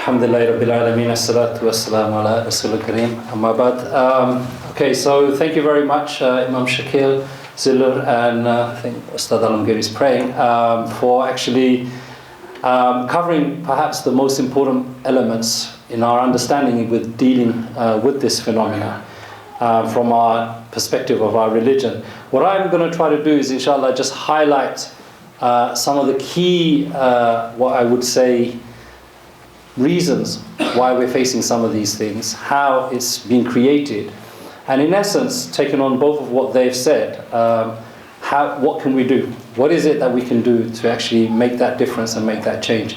Alhamdulillah Rabbil Alameen, as-salatu was-salamu ala Rasul Kareem, amma ba'd. Okay, so thank you very much, Imam Shakeel, Zilur, and I think Ustadh Alomgir is praying, for actually covering perhaps the most important elements in our understanding with dealing with this phenomena from our perspective of our religion. What I'm going to try to do is, inshallah, just highlight some of the key, what I would say, reasons why we're facing some of these things, how it's been created, and in essence, taking on both of what they've said, what can we do? What is it that we can do to actually make that difference and make that change?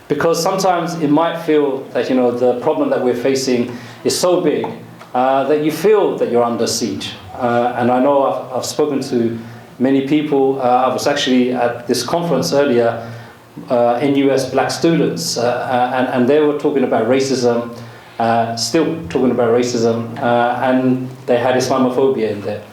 Because sometimes it might feel that, the problem that we're facing is so big that you feel that you're under siege. And I know I've spoken to many people. I was actually at this conference earlier, NUS black students, and they were talking about racism, still talking about racism, and they had Islamophobia in there.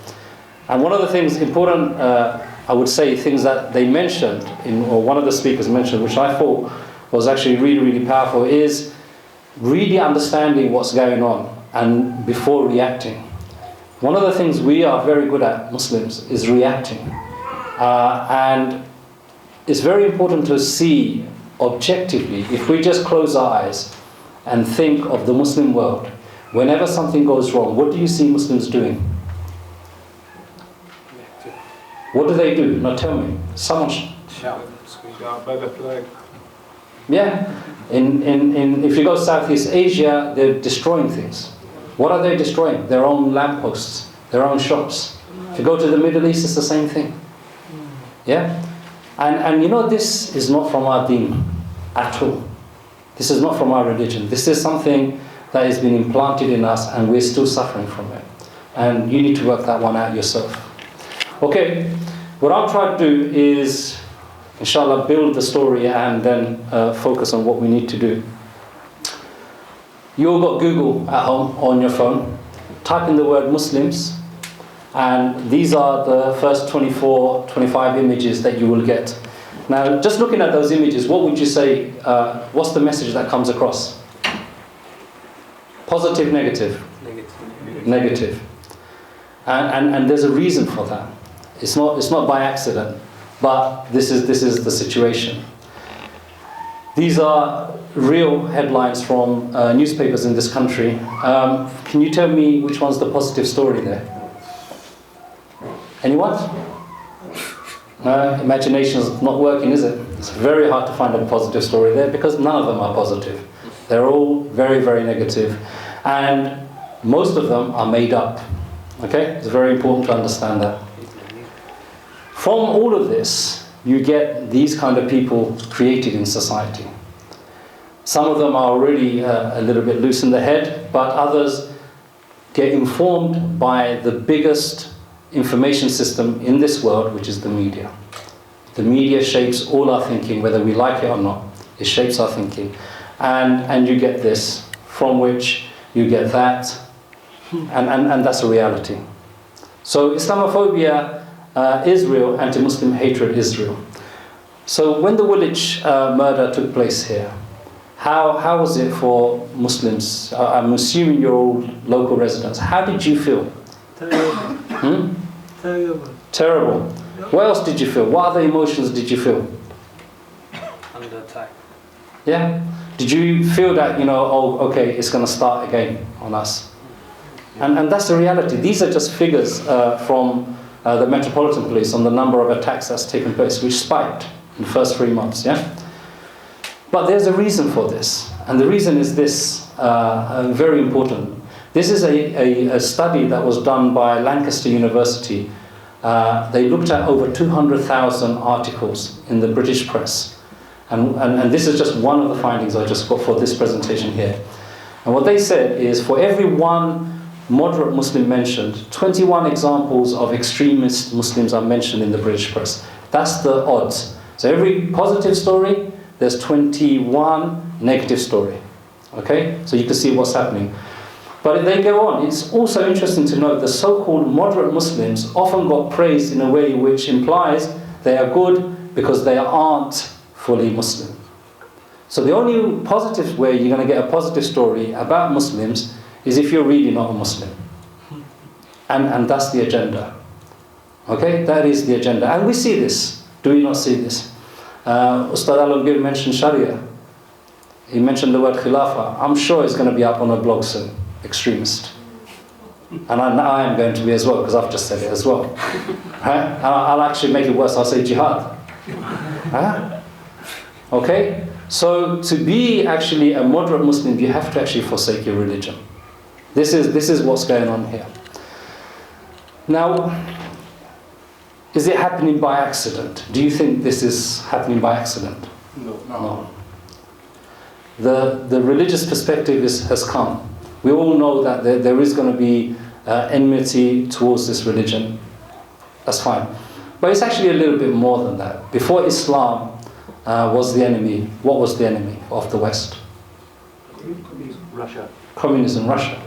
And one of the things important, I would say, things that they mentioned, or one of the speakers mentioned, which I thought was actually really, really powerful, is really understanding what's going on and before reacting. One of the things we are very good at, Muslims, is reacting. And it's very important to see objectively, if we just close our eyes and think of the Muslim world, whenever something goes wrong, what do you see Muslims doing? What do they do? Now tell me. Someone shout, squeeze out, by the flag. Yeah. If you go Southeast Asia, they're destroying things. What are they destroying? Their own lampposts, their own shops. If you go to the Middle East, it's the same thing. Yeah? And this is not from our deen at all. This is not from our religion. This is something that has been implanted in us and we're still suffering from it. And you need to work that one out yourself. Okay, what I'll try to do is, inshallah, build the story and then focus on what we need to do. You all got Google at home on your phone. Type in the word Muslims. And these are the first 24, 25 images that you will get. Now, just looking at those images, what would you say, what's the message that comes across? Positive, negative? Negative. And there's a reason for that. It's not by accident, but this is the situation. These are real headlines from newspapers in this country. Can you tell me which one's the positive story there? Anyone? Imagination's not working, is it? It's very hard to find a positive story there because none of them are positive. They're all very, very negative. And most of them are made up. Okay? It's very important to understand that. From all of this, you get these kind of people created in society. Some of them are already a little bit loose in the head, but others get informed by the biggest information system in this world, which is the media. The media shapes all our thinking, whether we like it or not. It shapes our thinking. And you get this, from which you get that, and that's a reality. So Islamophobia is real, anti-Muslim hatred is real. So when the Woolwich murder took place here, how was it for Muslims? I'm assuming you're all local residents. How did you feel? Terrible. Terrible. Terrible. What else did you feel? What other emotions did you feel? Under attack. Yeah? Did you feel that, okay, it's going to start again on us? And that's the reality. These are just figures from the Metropolitan Police on the number of attacks that's taken place, which spiked in the first 3 months, yeah? But there's a reason for this. And the reason is this, very important. This is a study that was done by Lancaster University. They looked at over 200,000 articles in the British press. And this is just one of the findings I just got for this presentation here. And what they said is, for every one moderate Muslim mentioned, 21 examples of extremist Muslims are mentioned in the British press. That's the odds. So every positive story, there's 21 negative story. Okay? So you can see what's happening. But they go on. It's also interesting to note the so-called moderate Muslims often got praised in a way which implies they are good because they aren't fully Muslim. So the only positive way you're going to get a positive story about Muslims is if you're really not a Muslim. And that's the agenda. Okay, that is the agenda. And we see this. Do we not see this? Ustadh Alomgir mentioned Sharia. He mentioned the word Khilafah. I'm sure it's going to be up on a blog soon. Extremist. And I am going to be as well, because I've just said it as well. Right? And I'll actually make it worse. I'll say jihad. Huh? Okay? So to be actually a moderate Muslim, you have to actually forsake your religion. This is what's going on here. Now, is it happening by accident? Do you think this is happening by accident? No. The religious perspective has come. We all know that there is going to be enmity towards this religion. That's fine. But it's actually a little bit more than that. Before Islam was the enemy, what was the enemy of the West? Russia. Communism, Russia.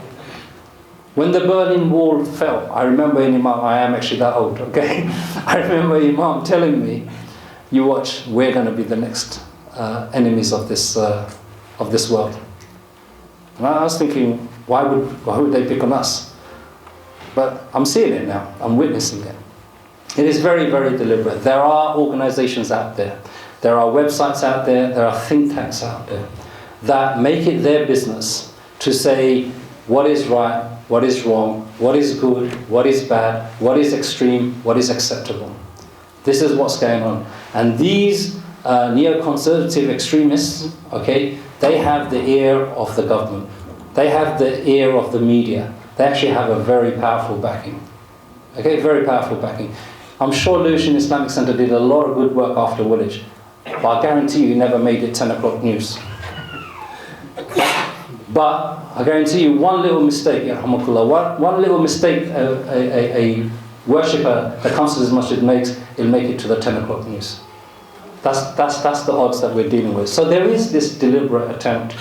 When the Berlin Wall fell, I remember Imam, I am actually that old, okay? I remember Imam telling me, you watch, we're going to be the next enemies of this world. And I was thinking, why would they pick on us? But I'm seeing it now. I'm witnessing it. It is very, very deliberate. There are organizations out there. There are websites out there. There are think tanks out there that make it their business to say what is right, what is wrong, what is good, what is bad, what is extreme, what is acceptable. This is what's going on. And these neoconservative extremists, okay, they have the ear of the government. They have the ear of the media. They actually have a very powerful backing. Okay, very powerful backing. I'm sure Lewisham Islamic Centre did a lot of good work after Woolwich, but I guarantee you never made it 10 o'clock news. But I guarantee you one little mistake, one little mistake a worshipper that comes to this masjid makes, it'll make it to the 10 o'clock news. That's the odds that we're dealing with. So there is this deliberate attempt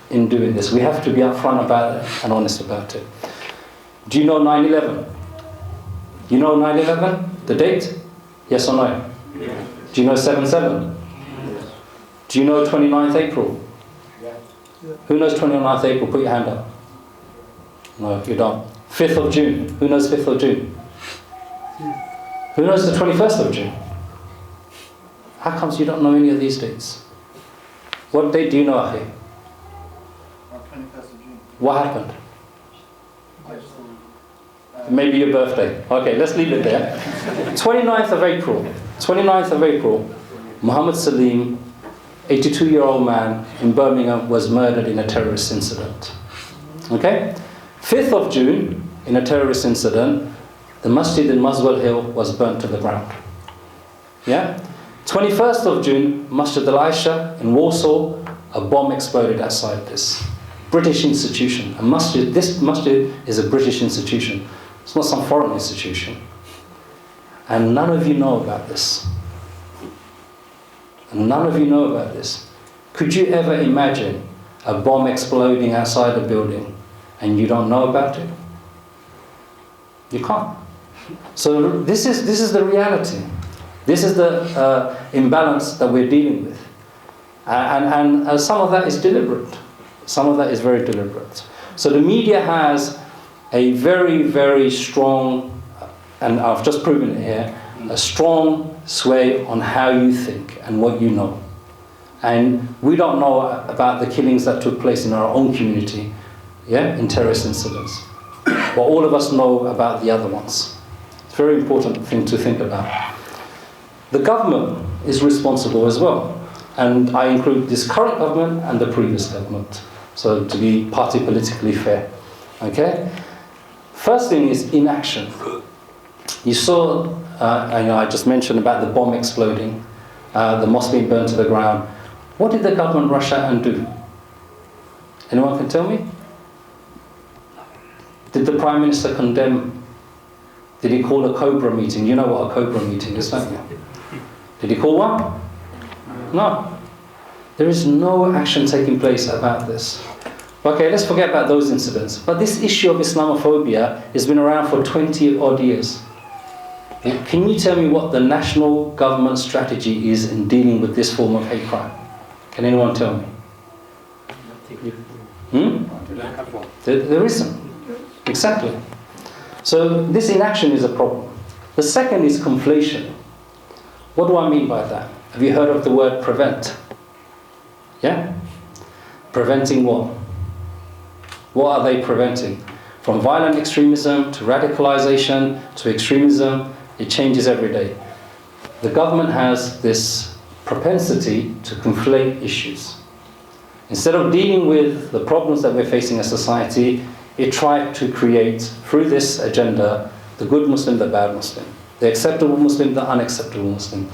in doing this. We have to be upfront about it and honest about it. Do you know 9/11? You know 9/11? The date? Yes or no? Yeah. Do you know 7/7? Yes. Do you know 29th April? Yeah. Who knows 29th April? Put your hand up. No, you don't. 5th of June. Who knows 5th of June? Who knows the 21st of June? How comes you don't know any of these dates? What date do you know, Ahi? 21st of June. What happened? Maybe your birthday. Okay, let's leave it there. 29th of April. 29th of April, Muhammad Salim, 82-year-old man in Birmingham, was murdered in a terrorist incident. Okay? 5th of June, in a terrorist incident, the masjid in Muswell Hill was burnt to the ground. Yeah? 21st of June, Masjid al-Aisha in Warsaw, a bomb exploded outside this British institution. This masjid is a British institution. It's not some foreign institution. And none of you know about this. And none of you know about this. Could you ever imagine a bomb exploding outside a building and you don't know about it? You can't. So this is the reality. This is the imbalance that we're dealing with. And some of that is deliberate. Some of that is very deliberate. So the media has a very, very strong, and I've just proven it here, a strong sway on how you think and what you know. And we don't know about the killings that took place in our own community, yeah, in terrorist incidents. But all of us know about the other ones. It's a very important thing to think about. The government is responsible as well. And I include this current government and the previous government. So to be party politically fair. Okay? First thing is inaction. You saw, I just mentioned about the bomb exploding, the mosque being burned to the ground. What did the government rush out and do? Anyone can tell me? Did the Prime Minister condemn? Did he call a Cobra meeting? You know what a Cobra meeting is, don't you? Did he call one? No. There is no action taking place about this. Okay, let's forget about those incidents. But this issue of Islamophobia has been around for 20 odd years. Can you tell me what the national government strategy is in dealing with this form of hate crime? Can anyone tell me? Hmm? There isn't. Exactly. So this inaction is a problem. The second is conflation. What do I mean by that? Have you heard of the word prevent? Yeah? Preventing what? What are they preventing? From violent extremism to radicalization to extremism, it changes every day. The government has this propensity to conflate issues. Instead of dealing with the problems that we're facing as society, it tried to create, through this agenda, the good Muslim, the bad Muslim, the acceptable Muslim, the unacceptable Muslim.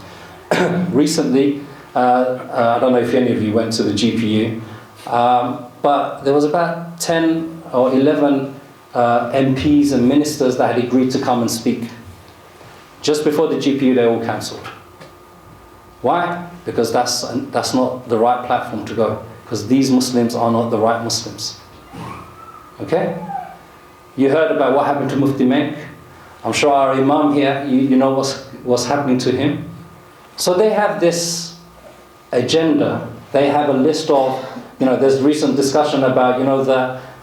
Recently, I don't know if any of you went to the GPU, but there was about 10 or 11 MPs and ministers that had agreed to come and speak. Just before the GPU, they all cancelled. Why? Because that's not the right platform to go. Because these Muslims are not the right Muslims. Okay? You heard about what happened to Mufti Menk. I'm sure our Imam here, you know what's happening to him. So they have this agenda. They have a list of, there's recent discussion about,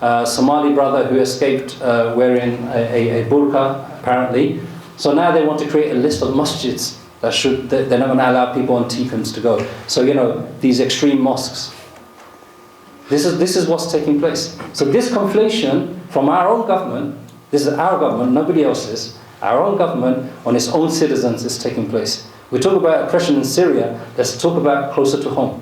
the Somali brother who escaped wearing a burqa, apparently. So now they want to create a list of masjids they're not going to allow people on TPIMs to go. So, these extreme mosques. This is what's taking place. So this conflation from our own government, this is our government, nobody else's, our own government on its own citizens is taking place. We talk about oppression in Syria, let's talk about closer to home.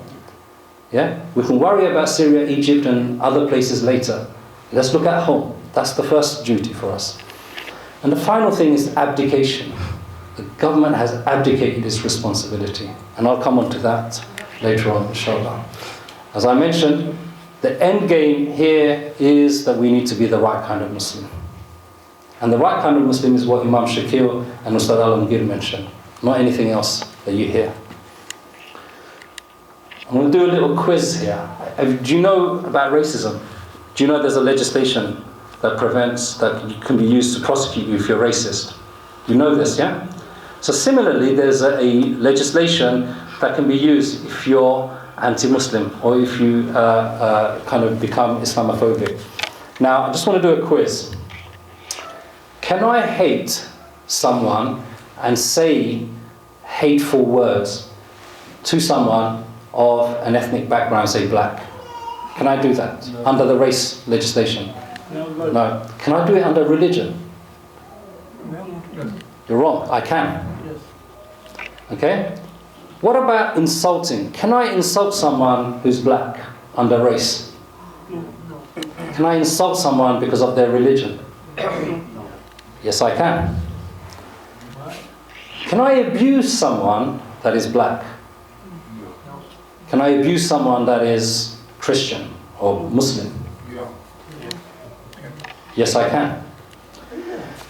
Yeah? We can worry about Syria, Egypt and other places later. Let's look at home. That's the first duty for us. And the final thing is abdication. The government has abdicated its responsibility. And I'll come on to that later on, inshallah. As I mentioned, the end game here is that we need to be the right kind of Muslim. And the right kind of Muslim is what Imam Shakeel and Ustadh Alomgir mentioned, not anything else that you hear. I'm going to do a little quiz here. Do you know about racism? Do you know there's a legislation that can be used to prosecute you if you're racist? You know this, yeah? So similarly, there's a legislation that can be used if you're anti-Muslim or if you kind of become Islamophobic. Now, I just want to do a quiz. Can I hate someone and say hateful words to someone of an ethnic background, say black? Can I do that under the race legislation? No. Can I do it under religion? You're wrong. I can. Okay? What about insulting? Can I insult someone who's black under race? Can I insult someone because of their religion? Yes, I can. Can I abuse someone that is black? Can I abuse someone that is Christian or Muslim? Yes, I can.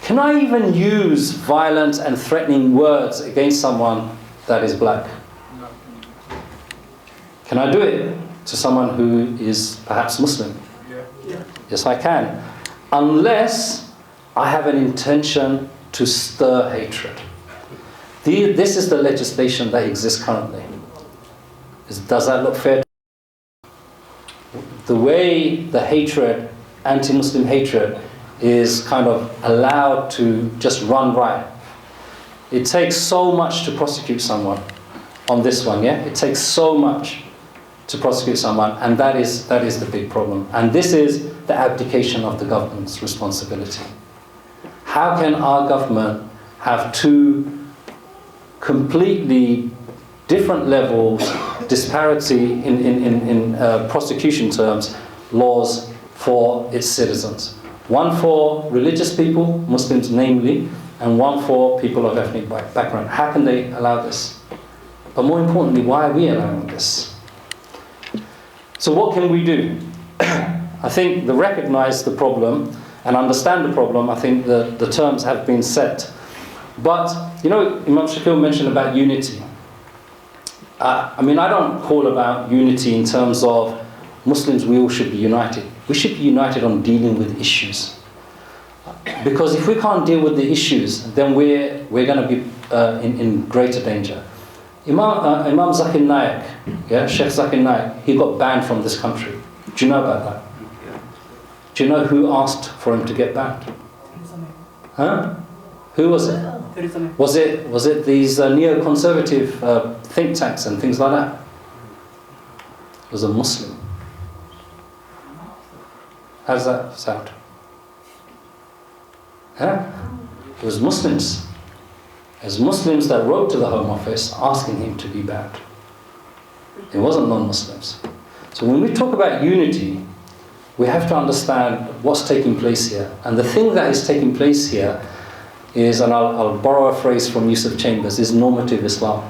Can I even use violent and threatening words against someone that is black? Can I do it to someone who is perhaps Muslim? Yes, I can. Unless I have an intention to stir hatred. This is the legislation that exists currently. Does that look fair? The way the hatred, anti-Muslim hatred, is kind of allowed to just run riot. It takes so much to prosecute someone on this one, yeah? It takes so much to prosecute someone, and that is the big problem. And this is the abdication of the government's responsibility. How can our government have two completely different levels, disparity in prosecution terms, laws for its citizens? One for religious people, Muslims namely, and one for people of ethnic background. How can they allow this? But more importantly, why are we allowing this? So what can we do? I think to recognize the problem and understand the problem, I think the terms have been set. But, Imam Shakeel mentioned about unity. I don't call about unity in terms of Muslims, we all should be united. We should be united on dealing with issues. Because if we can't deal with the issues, then we're going to be in greater danger. Imam Zakir Naik, yeah, Sheikh Zakir Naik, he got banned from this country. Do you know about that? Do you know who asked for him to get banned? Huh? Who was it? Was it these neoconservative think tanks and things like that? It was a Muslim. How does that sound? Huh? It was Muslims. It was Muslims that wrote to the Home Office asking him to be banned. It wasn't non-Muslims. So when we talk about unity, we have to understand what's taking place here. And the thing that is taking place here is, and I'll borrow a phrase from Yusuf Chambers, is normative Islam.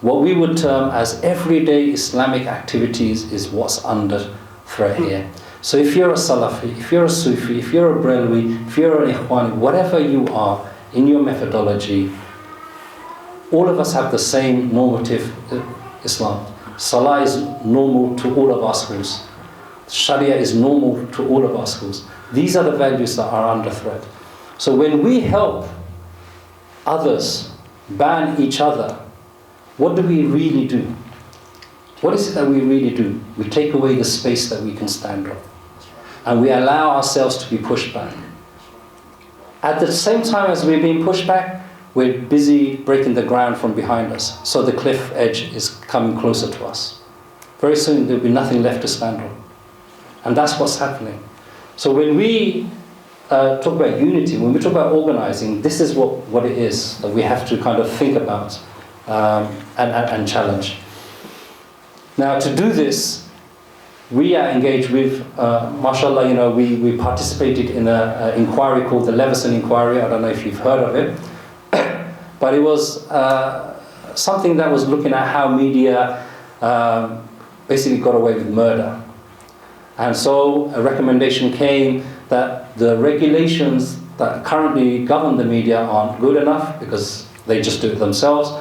What we would term as everyday Islamic activities is what's under threat here. So if you're a Salafi, if you're a Sufi, if you're a Brelwi, if you're an Ikhwani, whatever you are in your methodology, all of us have the same normative Islam. Salah is normal to all of our schools. Sharia is normal to all of our schools. These are the values that are under threat. So when we help others ban each other, what do we really do? What is it that we really do? We take away the space that we can stand on. And we allow ourselves to be pushed back. At the same time as we're being pushed back, we're busy breaking the ground from behind us. So the cliff edge is coming closer to us. Very soon there'll be nothing left to stand on. And that's what's happening. So when we talk about unity, when we talk about organizing, this is what it is that we have to kind of think about and challenge. Now to do this, we are engaged with, mashallah, you know, we participated in an inquiry called the Lewisham Inquiry. I don't know if you've heard of it. But it was something that was looking at how media basically got away with murder. And so a recommendation came that the regulations that currently govern the media aren't good enough because they just do it themselves.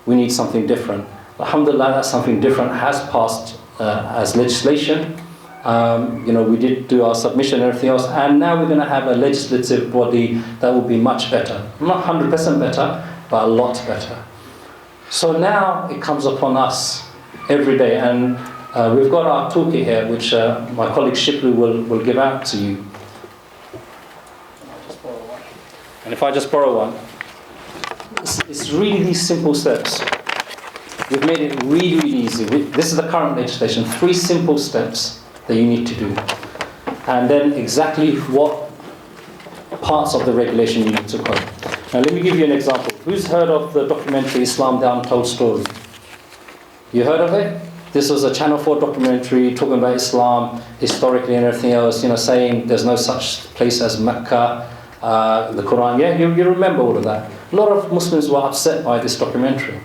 We need something different. Alhamdulillah, that something different has passed as legislation. You know, we did do our submission and everything else, and now we're going to have a legislative body that will be much better. Not 100% better, but a lot better. So now it comes upon us every day, and we've got our toolkit here, which my colleague Shiplu will give out to you. And if I just borrow one, it's really these simple steps. We've made it really, really easy. This is the current legislation. 3 simple steps that you need to do. And then exactly what parts of the regulation you need to quote. Now let me give you an example. Who's heard of the documentary Islam the Untold Story? You heard of it? This was a Channel 4 documentary talking about Islam historically and everything else, you know, saying there's no such place as Mecca, the Quran. Yeah, you remember all of that. A lot of Muslims were upset by this documentary.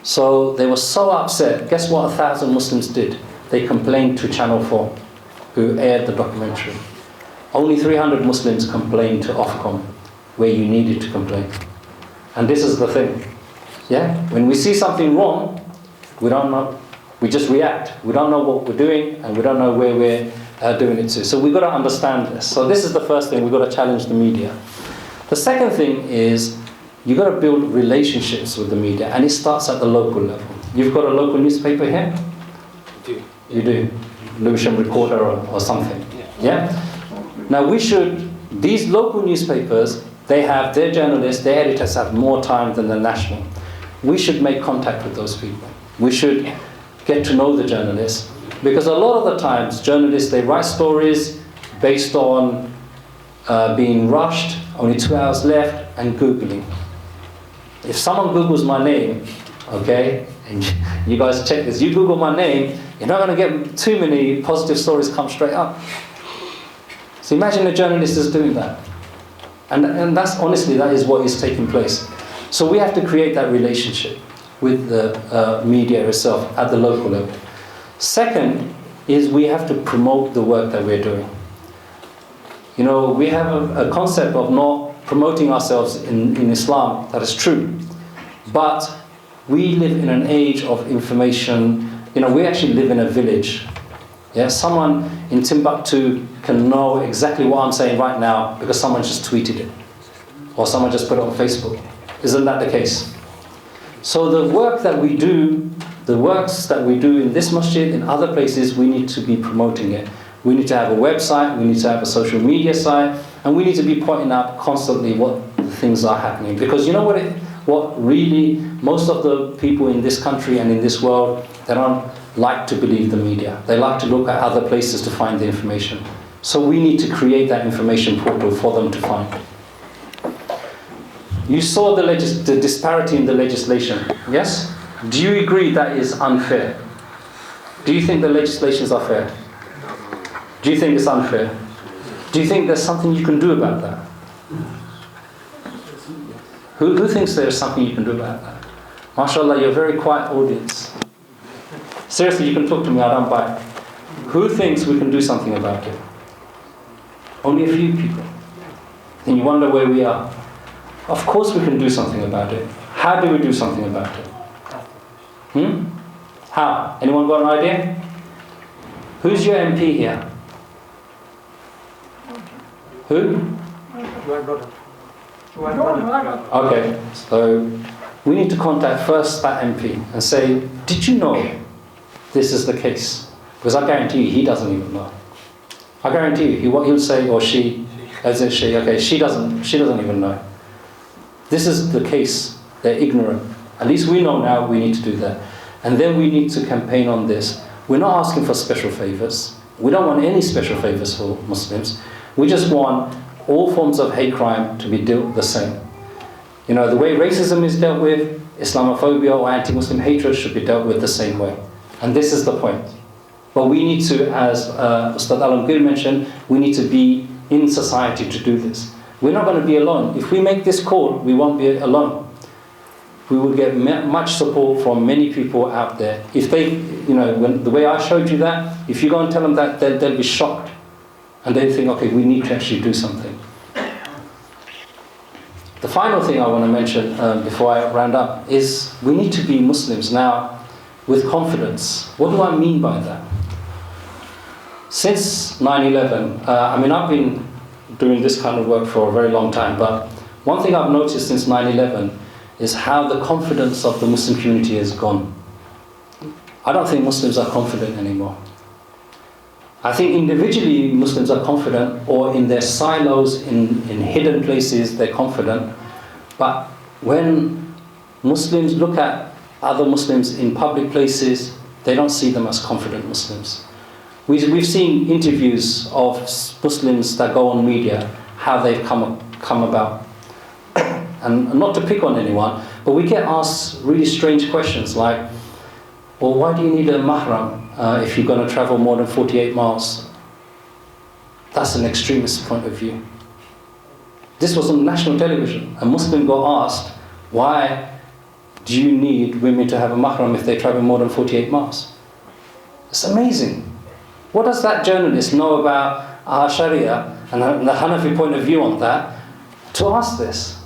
So they were so upset. Guess what 1,000 Muslims did? They complained to Channel 4, who aired the documentary. Only 300 Muslims complained to Ofcom, where you needed to complain. And this is the thing. Yeah? When we see something wrong, we don't know. We just react. We don't know what we're doing, and we don't know where we're doing it to. So we've got to understand this. So this is the first thing. We've got to challenge the media. The second thing is you've got to build relationships with the media, and it starts at the local level. You've got a local newspaper here? You do? Lewisham Recorder or something? Yeah? Now these local newspapers, they have their journalists, their editors have more time than the national. We should make contact with those people. We should get to know the journalists. Because a lot of the times, journalists, they write stories based on being rushed, only 2 hours left, and Googling. If someone Googles my name, okay, and you guys check this, you Google my name, you're not going to get too many positive stories come straight up. So imagine a journalist is doing that. And that's honestly, that is what is taking place. So we have to create that relationship with the media itself at the local level. Second is we have to promote the work that we're doing. You know, we have a concept of not promoting ourselves in Islam. That is true. But we live in an age of information. You know, we actually live in a village. Yeah, someone in Timbuktu can know exactly what I'm saying right now because someone just tweeted it. Or someone just put it on Facebook. Isn't that the case? So the work that we do, the works that we do in this masjid, in other places, we need to be promoting it. We need to have a website, we need to have a social media site, and we need to be pointing out constantly what things are happening. Because you know what really, most of the people in this country and in this world, they don't like to believe the media. They like to look at other places to find the information. So we need to create that information portal for them to find. You saw the disparity in the legislation, yes? Do you agree that is unfair? Do you think the legislations are fair? Do you think it's unfair? Do you think there's something you can do about that? Who thinks there's something you can do about that? MashaAllah, you're a very quiet audience. Seriously, you can talk to me, I don't bite. Who thinks we can do something about it? Only a few people. And you wonder where we are. Of course we can do something about it. How do we do something about it? How? Anyone got an idea? Who's your MP here? Who? Okay, so we need to contact first that MP and say, did you know this is the case? Because I guarantee you, he doesn't even know. I guarantee you, what he'll say, or she, as in she, okay, she doesn't even know. This is the case. They're ignorant. At least we know now we need to do that. And then we need to campaign on this. We're not asking for special favors. We don't want any special favors for Muslims. We just want all forms of hate crime to be dealt the same. You know, the way racism is dealt with, Islamophobia or anti-Muslim hatred should be dealt with the same way. And this is the point. But we need to, as Ustadh Alomgir mentioned, we need to be in society to do this. We're not going to be alone. If we make this call, we won't be alone. We will get much support from many people out there. If they, you know, the way I showed you that, if you go and tell them that, they'll be shocked. And they'll think, okay, we need to actually do something. The final thing I want to mention before I round up is we need to be Muslims now with confidence. What do I mean by that? Since 9/11, I mean, I've been doing this kind of work for a very long time, but one thing I've noticed since 9/11 is how the confidence of the Muslim community has gone. I don't think Muslims are confident anymore. I think individually Muslims are confident, or in their silos, in hidden places, they're confident. But when Muslims look at other Muslims in public places, they don't see them as confident Muslims. We've seen interviews of Muslims that go on media, how they've come about. And not to pick on anyone, but we get asked really strange questions like, well, why do you need a mahram if you're going to travel more than 48 miles? That's an extremist point of view. This was on national television. A Muslim got asked, why do you need women to have a mahram if they travel more than 48 miles? It's amazing. What does that journalist know about our Sharia and the Hanafi point of view on that to ask this?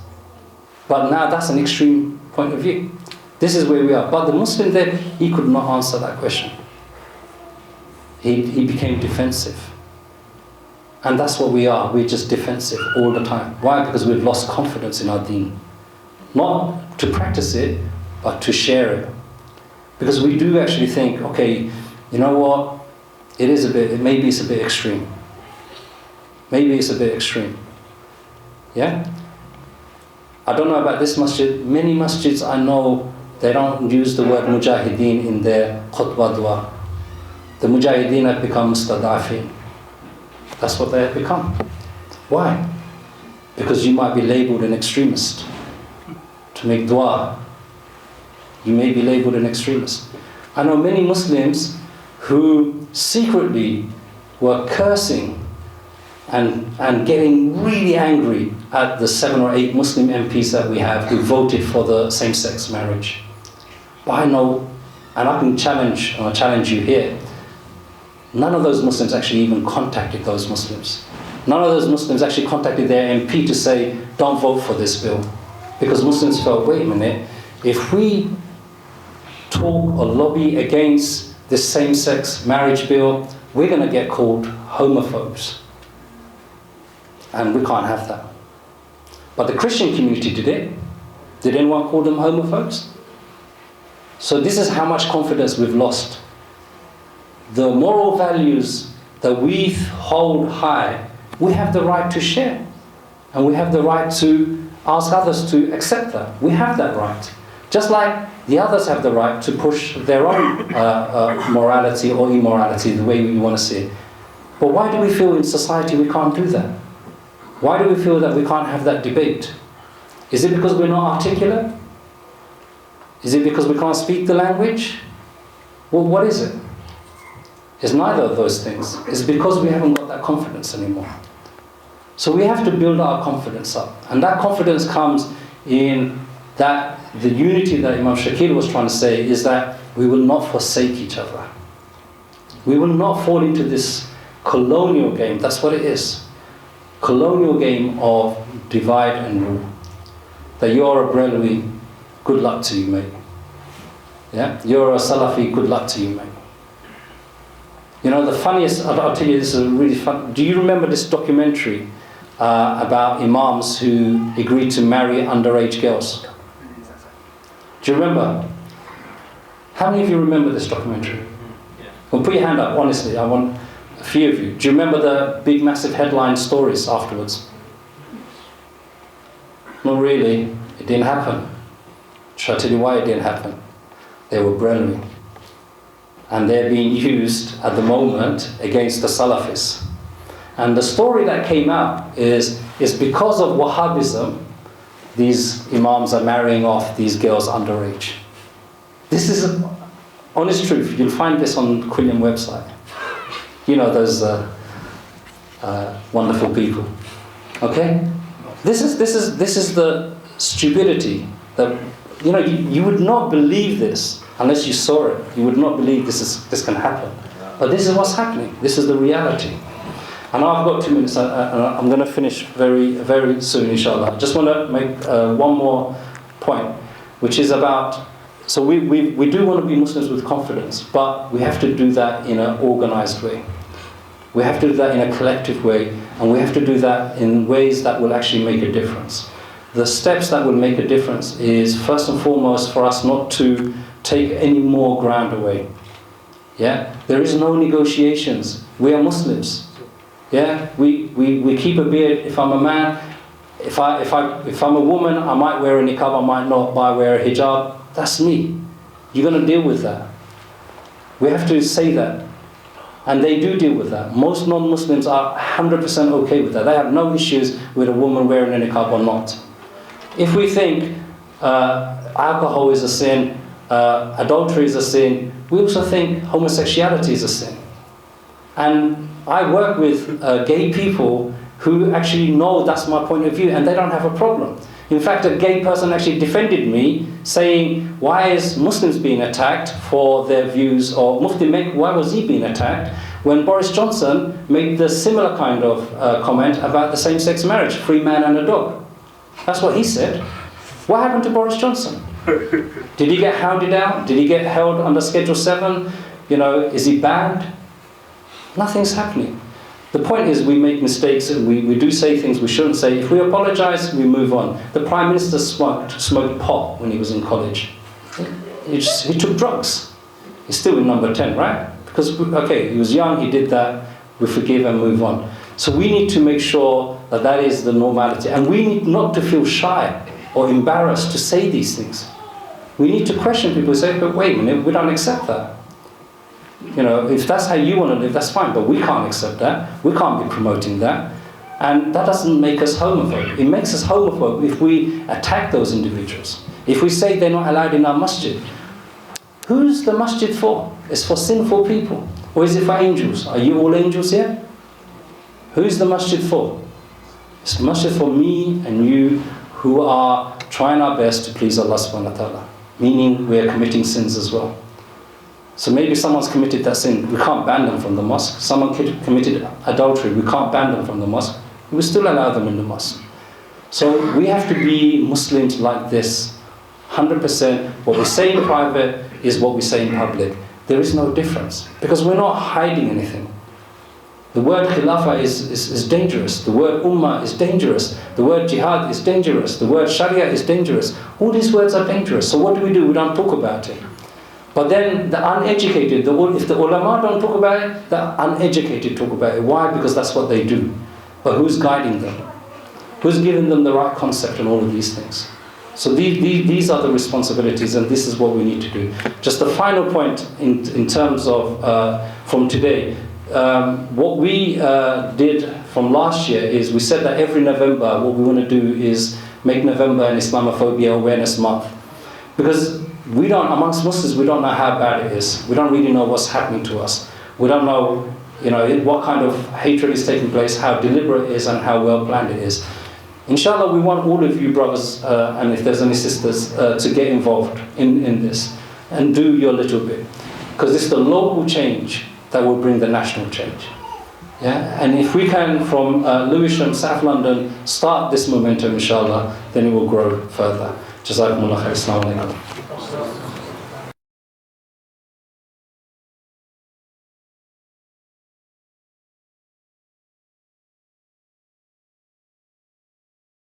But now that's an extreme point of view. This is where we are. But the Muslim there, he could not answer that question. He became defensive. And that's what we are. We're just defensive all the time. Why? Because we've lost confidence in our deen. Not to practice it, but to share it. Because we do actually think, okay, you know what? Maybe it's a bit extreme. Maybe it's a bit extreme. Yeah? I don't know about this masjid. Many masjids I know, they don't use the word mujahideen in their khutbah dua. The mujahideen have become mustadafin. That's what they have become. Why? Because you might be labelled an extremist. To make dua, you may be labelled an extremist. I know many Muslims who secretly were cursing and getting really angry at the 7 or 8 Muslim MPs that we have who voted for the same-sex marriage. But I know, and I can challenge you here, none of those Muslims actually even contacted those Muslims. None of those Muslims actually contacted their MP to say, don't vote for this bill. Because Muslims felt, wait a minute, if we talk or lobby against this same-sex marriage bill, we're going to get called homophobes. And we can't have that. But the Christian community did it. Did anyone call them homophobes? So this is how much confidence we've lost. The moral values that we hold high, we have the right to share. And we have the right to ask others to accept that. We have that right. Just like the others have the right to push their own morality or immorality, the way we want to see it. But why do we feel in society we can't do that? Why do we feel that we can't have that debate? Is it because we're not articulate? Is it because we can't speak the language? Well, what is it? It's neither of those things. It's because we haven't got that confidence anymore. So we have to build our confidence up. And that confidence comes in that the unity that Imam Shakeel was trying to say is that we will not forsake each other. We will not fall into this colonial game. That's what it is. Colonial game of divide and rule. That you're a Brelwi, good luck to you, mate. Yeah? You're a Salafi, good luck to you, mate. You know, the funniest, I'll tell you, this is really fun. Do you remember this documentary about imams who agreed to marry underage girls? Do you remember? How many of you remember this documentary? Well, put your hand up, honestly. I want a few of you. Do you remember the big, massive headline stories afterwards? Not really. It didn't happen. Shall I tell you why it didn't happen? They were Brelwi. And they're being used at the moment against the Salafis. And the story that came out is because of Wahhabism, these imams are marrying off these girls underage. This is honest truth. You'll find this on Quilliam website. You know those wonderful people. Okay? This is the stupidity that, you know, you would not believe this unless you saw it. You would not believe this can happen. But this is what's happening. This is the reality. And I've got 2 minutes, and I'm going to finish very, very soon, inshallah. I just want to make one more point, which is about, so we do want to be Muslims with confidence, but we have to do that in an organized way. We have to do that in a collective way, and we have to do that in ways that will actually make a difference. The steps that will make a difference is, first and foremost, for us not to take any more ground away. Yeah? There is no negotiations. We are Muslims. Yeah? We keep a beard. If I'm a man, if I'm a woman, I might wear a niqab, I might not wear a hijab. That's me. You're going to deal with that. We have to say that. And they do deal with that. Most non-Muslims are 100% okay with that. They have no issues with a woman wearing a niqab or not. If we think alcohol is a sin, adultery is a sin, we also think homosexuality is a sin. And I work with gay people who actually know that's my point of view, and they don't have a problem. In fact, a gay person actually defended me, saying, why is Muslims being attacked for their views, or Mufti Mek, why was he being attacked? When Boris Johnson made the similar kind of comment about the same-sex marriage, free man and a dog. That's what he said. What happened to Boris Johnson? Did he get hounded out? Did he get held under Schedule 7? You know, is he banned? Nothing's happening. The point is, we make mistakes and we do say things we shouldn't say. If we apologize, we move on. The Prime Minister smoked pot when he was in college. He took drugs. He's still in number 10, right? Because, okay, he was young, he did that, we forgive and move on. So we need to make sure that that is the normality. And we need not to feel shy or embarrassed to say these things. We need to question people and say, but wait a minute, we don't accept that. You know, if that's how you want to live, that's fine, but we can't accept that. We can't be promoting that. And that doesn't make us homophobe. It makes us homophobe if we attack those individuals. If we say they're not allowed in our masjid. Who's the masjid for? It's for sinful people. Or is it for angels? Are you all angels here? Who's the masjid for? It's the masjid for me and you who are trying our best to please Allah subhanahu wa ta'ala. Meaning we are committing sins as well. So maybe someone's committed that sin, we can't ban them from the mosque. Someone committed adultery, we can't ban them from the mosque. We will still allow them in the mosque. So we have to be Muslims like this. 100%. What we say in private is what we say in public. There is no difference. Because we're not hiding anything. The word khilafah is dangerous. The word ummah is dangerous. The word jihad is dangerous. The word sharia is dangerous. All these words are dangerous. So what do? We don't talk about it. But then the uneducated, if the ulama don't talk about it, the uneducated talk about it. Why? Because that's what they do. But who's guiding them? Who's giving them the right concept and all of these things? So these are the responsibilities, and this is what we need to do. Just the final point in terms of from today. What we did from last year is we said that every November what we want to do is make November an Islamophobia Awareness Month. Because amongst Muslims, we don't know how bad it is. We don't really know what's happening to us. We don't know, what kind of hatred is taking place, how deliberate it is, and how well planned it is. Inshallah, we want all of you brothers, and if there's any sisters, to get involved in this and do your little bit. Because it's the local change that will bring the national change. Yeah? And if we can, from Lewisham, South London, start this momentum, inshallah, then it will grow further. Jazakumullah khair. Assalamu alaikum.